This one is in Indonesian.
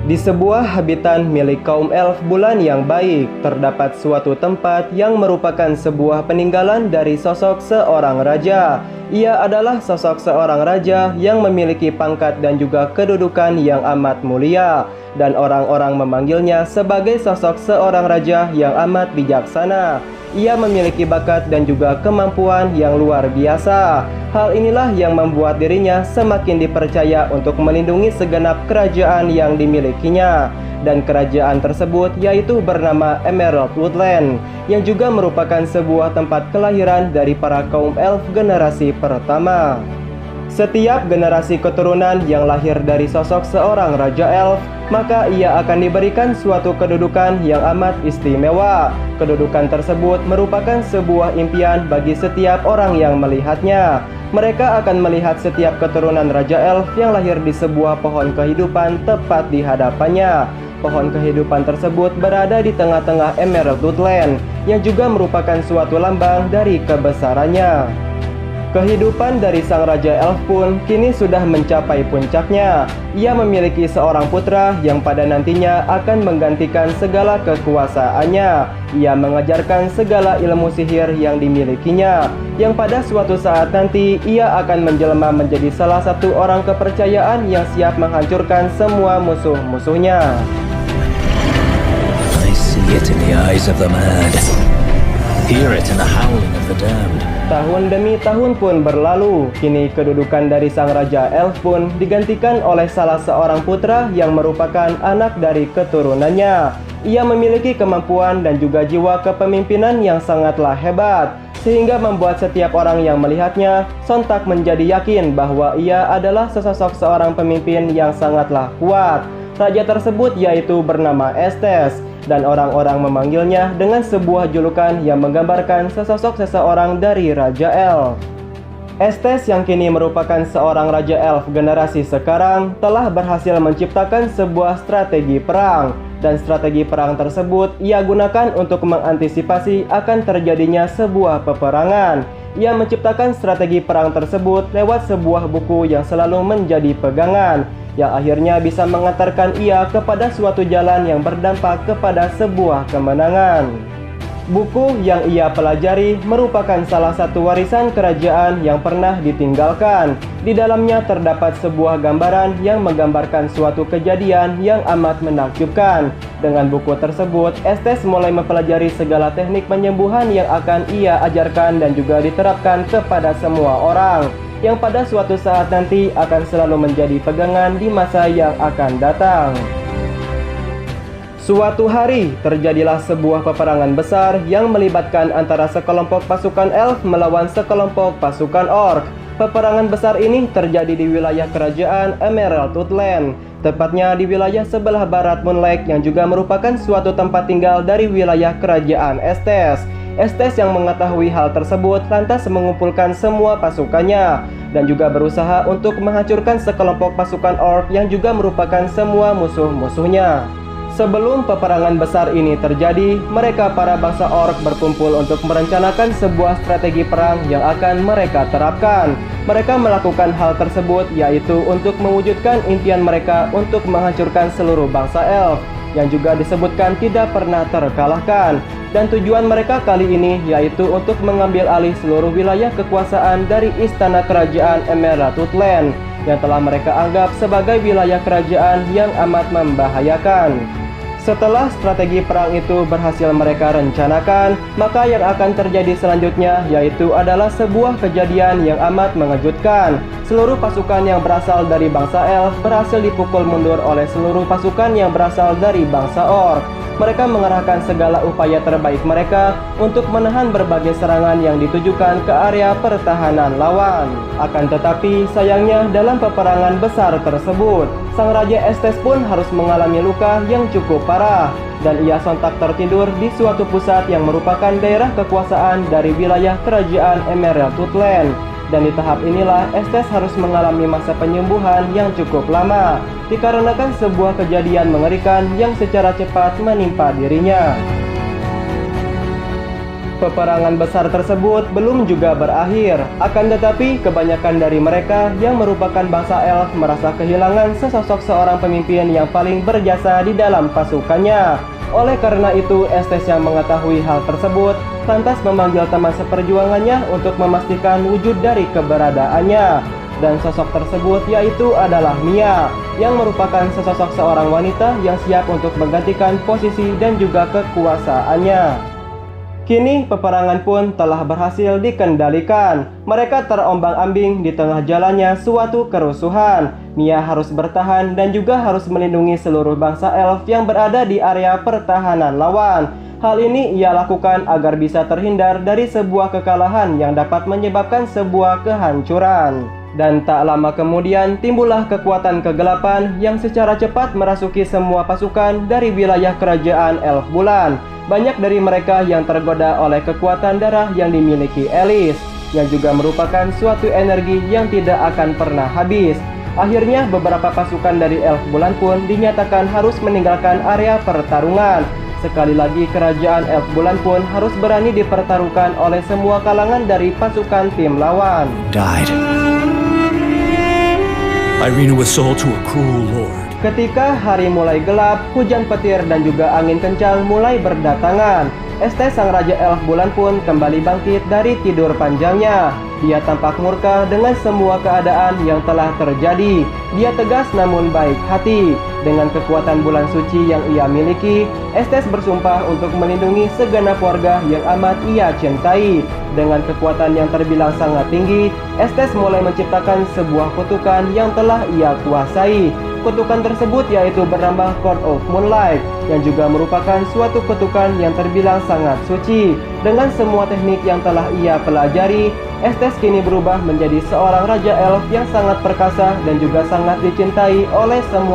Di sebuah habitat milik kaum elf bulan yang baik, terdapat suatu tempat yang merupakan sebuah peninggalan dari sosok seorang raja. Ia adalah sosok seorang raja yang memiliki pangkat dan juga kedudukan yang amat mulia, dan orang-orang memanggilnya sebagai sosok seorang raja yang amat bijaksana. Ia memiliki bakat dan juga kemampuan yang luar biasa. Hal inilah yang membuat dirinya semakin dipercaya untuk melindungi segenap kerajaan yang dimilikinya. Dan kerajaan tersebut yaitu bernama Emerald Woodland, yang juga merupakan sebuah tempat kelahiran dari para kaum elf generasi pertama. Setiap generasi keturunan yang lahir dari sosok seorang Raja Elf, maka ia akan diberikan suatu kedudukan yang amat istimewa. Kedudukan tersebut merupakan sebuah impian bagi setiap orang yang melihatnya. Mereka akan melihat setiap keturunan Raja Elf yang lahir di sebuah pohon kehidupan tepat di hadapannya. Pohon kehidupan tersebut berada di tengah-tengah Emerald Woodland, yang juga merupakan suatu lambang dari kebesarannya. Kehidupan dari sang Raja Elf pun kini sudah mencapai puncaknya. Ia memiliki seorang putra yang pada nantinya akan menggantikan segala kekuasaannya. Ia mengajarkan segala ilmu sihir yang dimilikinya, yang pada suatu saat nanti ia akan menjelma menjadi salah satu orang kepercayaan yang siap menghancurkan semua musuh-musuhnya. I see it in the eyes of the mad. Hear it in the howling of the damned. Tahun demi tahun pun berlalu, kini kedudukan dari sang Raja Elf pun digantikan oleh salah seorang putra yang merupakan anak dari keturunannya. Ia memiliki kemampuan dan juga jiwa kepemimpinan yang sangatlah hebat, sehingga membuat setiap orang yang melihatnya sontak menjadi yakin bahwa ia adalah sesosok seorang pemimpin yang sangatlah kuat. Raja tersebut yaitu bernama Estes, dan orang-orang memanggilnya dengan sebuah julukan yang menggambarkan sesosok seseorang dari Raja Elf. Estes yang kini merupakan seorang Raja Elf generasi sekarang telah berhasil menciptakan sebuah strategi perang, dan strategi perang tersebut ia gunakan untuk mengantisipasi akan terjadinya sebuah peperangan. Ia menciptakan strategi perang tersebut lewat sebuah buku yang selalu menjadi pegangan, yang akhirnya bisa mengantarkan ia kepada suatu jalan yang berdampak kepada sebuah kemenangan. Buku yang ia pelajari merupakan salah satu warisan kerajaan yang pernah ditinggalkan. Di dalamnya terdapat sebuah gambaran yang menggambarkan suatu kejadian yang amat menakjubkan. Dengan buku tersebut, Estes mulai mempelajari segala teknik penyembuhan yang akan ia ajarkan dan juga diterapkan kepada semua orang, yang pada suatu saat nanti akan selalu menjadi pegangan di masa yang akan datang. Suatu hari, terjadilah sebuah peperangan besar yang melibatkan antara sekelompok pasukan elf melawan sekelompok pasukan orc. Peperangan besar ini terjadi di wilayah kerajaan Emerald Woodland, tepatnya di wilayah sebelah barat Moon Lake yang juga merupakan suatu tempat tinggal dari wilayah kerajaan Estes. Estes yang mengetahui hal tersebut lantas mengumpulkan semua pasukannya dan juga berusaha untuk menghancurkan sekelompok pasukan orc yang juga merupakan semua musuh-musuhnya. Sebelum peperangan besar ini terjadi, mereka para bangsa orc berkumpul untuk merencanakan sebuah strategi perang yang akan mereka terapkan. Mereka melakukan hal tersebut yaitu untuk mewujudkan impian mereka untuk menghancurkan seluruh bangsa elf, yang juga disebutkan tidak pernah terkalahkan. Dan tujuan mereka kali ini yaitu untuk mengambil alih seluruh wilayah kekuasaan dari istana kerajaan Emerald Woodland, yang telah mereka anggap sebagai wilayah kerajaan yang amat membahayakan. Setelah strategi perang itu berhasil mereka rencanakan, maka yang akan terjadi selanjutnya yaitu adalah sebuah kejadian yang amat mengejutkan. Seluruh pasukan yang berasal dari bangsa elf berhasil dipukul mundur oleh seluruh pasukan yang berasal dari bangsa orc. Mereka mengerahkan segala upaya terbaik mereka untuk menahan berbagai serangan yang ditujukan ke area pertahanan lawan. Akan tetapi sayangnya dalam peperangan besar tersebut, sang Raja Estes pun harus mengalami luka yang cukup parah, dan ia sontak tertidur di suatu pusat yang merupakan daerah kekuasaan dari wilayah kerajaan Emerald Woodland. Dan di tahap inilah Estes harus mengalami masa penyembuhan yang cukup lama, dikarenakan sebuah kejadian mengerikan yang secara cepat menimpa dirinya. Peperangan besar tersebut belum juga berakhir. Akan tetapi, kebanyakan dari mereka yang merupakan bangsa elf merasa kehilangan sesosok seorang pemimpin yang paling berjasa di dalam pasukannya. Oleh karena itu, Estes yang mengetahui hal tersebut lantas memanggil teman seperjuangannya untuk memastikan wujud dari keberadaannya. Dan sosok tersebut yaitu adalah Mia, yang merupakan sesosok seorang wanita yang siap untuk menggantikan posisi dan juga kekuasaannya. Kini peperangan pun telah berhasil dikendalikan. Mereka terombang-ambing di tengah jalannya suatu kerusuhan. Mia harus bertahan dan juga harus melindungi seluruh bangsa elf yang berada di area pertahanan lawan. Hal ini ia lakukan agar bisa terhindar dari sebuah kekalahan yang dapat menyebabkan sebuah kehancuran. Dan tak lama kemudian timbullah kekuatan kegelapan yang secara cepat merasuki semua pasukan dari wilayah kerajaan Elf Bulan. Banyak dari mereka yang tergoda oleh kekuatan darah yang dimiliki Alice, yang juga merupakan suatu energi yang tidak akan pernah habis. Akhirnya beberapa pasukan dari Elf Bulan pun dinyatakan harus meninggalkan area pertarungan. Sekali lagi kerajaan Elf Bulan pun harus berani dipertaruhkan oleh semua kalangan dari pasukan tim lawan. Died. Irina was sold to a cruel lord. Ketika hari mulai gelap, hujan petir dan juga angin kencang mulai berdatangan. Estes sang Raja Elf Bulan pun kembali bangkit dari tidur panjangnya. Dia tampak murka dengan semua keadaan yang telah terjadi. Dia tegas namun baik hati. Dengan kekuatan bulan suci yang ia miliki, Estes bersumpah untuk melindungi segenap warga yang amat ia cintai. Dengan kekuatan yang terbilang sangat tinggi, Estes mulai menciptakan sebuah kutukan yang telah ia kuasai. Kutukan tersebut yaitu bernama Code of Moonlight, yang juga merupakan suatu kutukan yang terbilang sangat suci. Dengan semua teknik yang telah ia pelajari, Estes kini berubah menjadi seorang Raja Elf yang sangat perkasa dan juga sangat dicintai oleh semua